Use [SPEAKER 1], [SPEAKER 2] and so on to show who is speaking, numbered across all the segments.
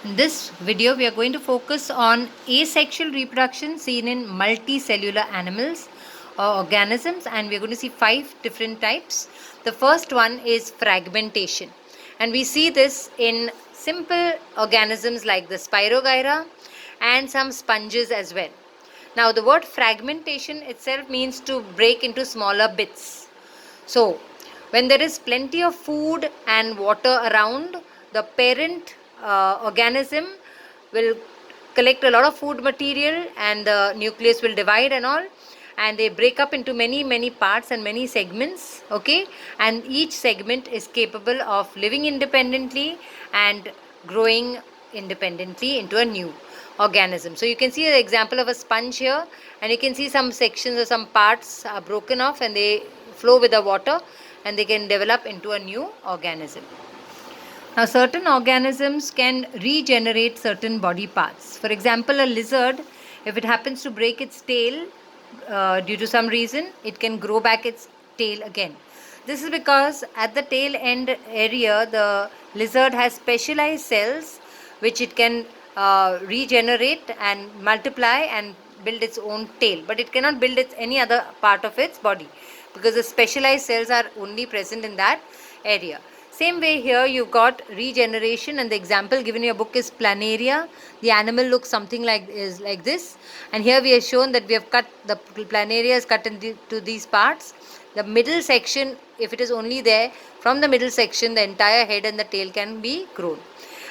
[SPEAKER 1] In this video, we are going to focus on asexual reproduction seen in multicellular animals or organisms, and we are going to see 5 different types. The first one is fragmentation, and we see this in simple organisms like the Spirogyra and some sponges as well. Now, the word fragmentation itself means to break into smaller bits. So, when there is plenty of food and water around, the parent organism will collect a lot of food material and the nucleus will divide and all, and they break up into many parts and many segments, okay, and each segment is capable of living independently and growing independently into a new organism. So you can see the example of a sponge here, and you can see some sections or some parts are broken off and they flow with the water and they can develop into a new organism. Now, certain organisms can regenerate certain body parts. For example, a lizard, if it happens to break its tail due to some reason, it can grow back its tail again. This is because at the tail end area, the lizard has specialized cells which it can regenerate and multiply and build its own tail, but it cannot build any other part of its body because the specialized cells are only present in that area. Same way here you've got regeneration, and the example given in your book is planaria. The animal looks something like this, and here we have shown that we have cut the planaria is cut into these parts. The middle section, if it is only there, from the middle section the entire head and the tail can be grown,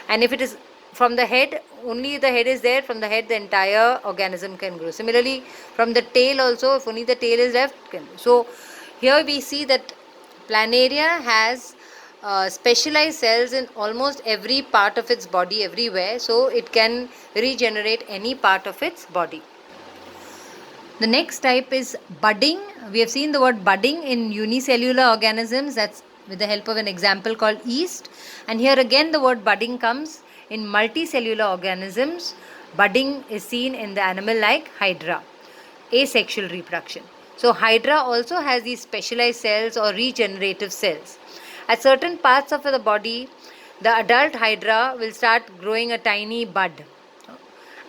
[SPEAKER 1] and if it is from the head, only the head is there, from the head the entire organism can grow. Similarly, from the tail also, if only the tail is left, can grow. So here we see that planaria has specialized cells in almost every part of its body, everywhere, so it can regenerate any part of its body. The next type is budding. We have seen the word budding in unicellular organisms, that's with the help of an example called yeast, and here again the word budding comes in multicellular organisms. Budding is seen in the animal like hydra, asexual reproduction. So hydra also has these specialized cells or regenerative cells. At certain parts of the body, the adult hydra will start growing a tiny bud,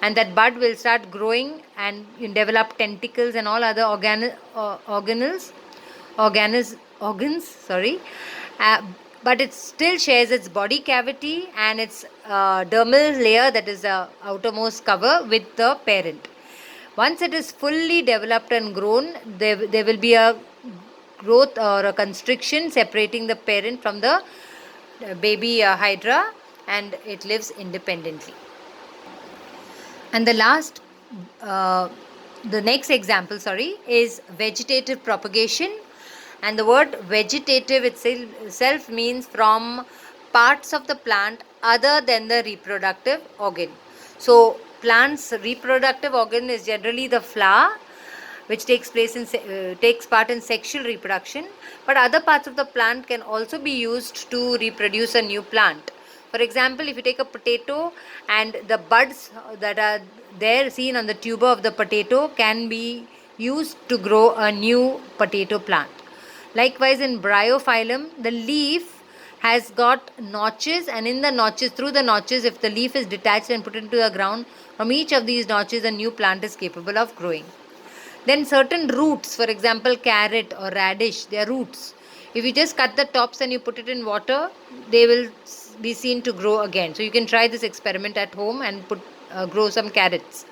[SPEAKER 1] and that bud will start growing and develop tentacles and all other organs. But it still shares its body cavity and its dermal layer, that is the outermost cover, with the parent. Once it is fully developed and grown, there will be a growth or a constriction separating the parent from the baby hydra, and it lives independently. And the next example, is vegetative propagation. And the word vegetative itself means from parts of the plant other than the reproductive organ. So plant's reproductive organ is generally the flower, which takes part in sexual reproduction, but other parts of the plant can also be used to reproduce a new plant. For example, if you take a potato, and the buds that are there seen on the tuber of the potato can be used to grow a new potato plant. Likewise, in Bryophyllum, the leaf has got notches, and in the notches, through the notches, if the leaf is detached and put into the ground, from each of these notches a new plant is capable of growing. Then certain roots, for example carrot or radish, they are roots. If you just cut the tops and you put it in water, they will be seen to grow again. So you can try this experiment at home and grow some carrots.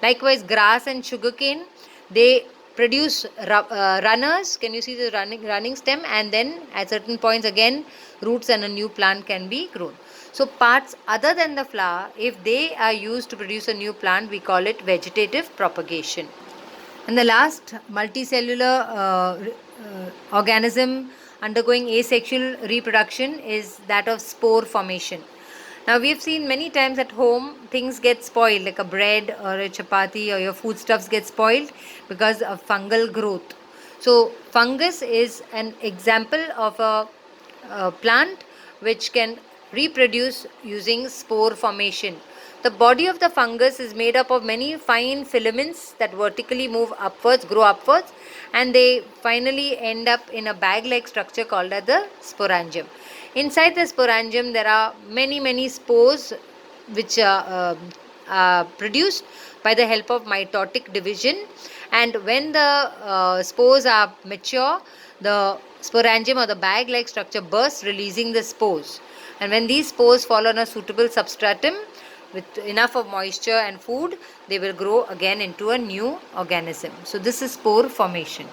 [SPEAKER 1] Likewise, grass and sugarcane, they produce runners. Can you see the running stem? And then at certain points again, roots and a new plant can be grown. So parts other than the flower, if they are used to produce a new plant, we call it vegetative propagation. And the last multicellular organism undergoing asexual reproduction is that of spore formation. Now, we have seen many times at home things get spoiled, like a bread or a chapati or your foodstuffs get spoiled because of fungal growth. So fungus is an example of a plant which can reproduce using spore formation. The body of the fungus is made up of many fine filaments that vertically move upwards, grow upwards, and they finally end up in a bag-like structure called as the sporangium. Inside the sporangium, there are many spores which are produced by the help of mitotic division. And when the spores are mature, the sporangium or the bag-like structure bursts, releasing the spores. And when these spores fall on a suitable substratum with enough of moisture and food, they will grow again into a new organism. So this is spore formation.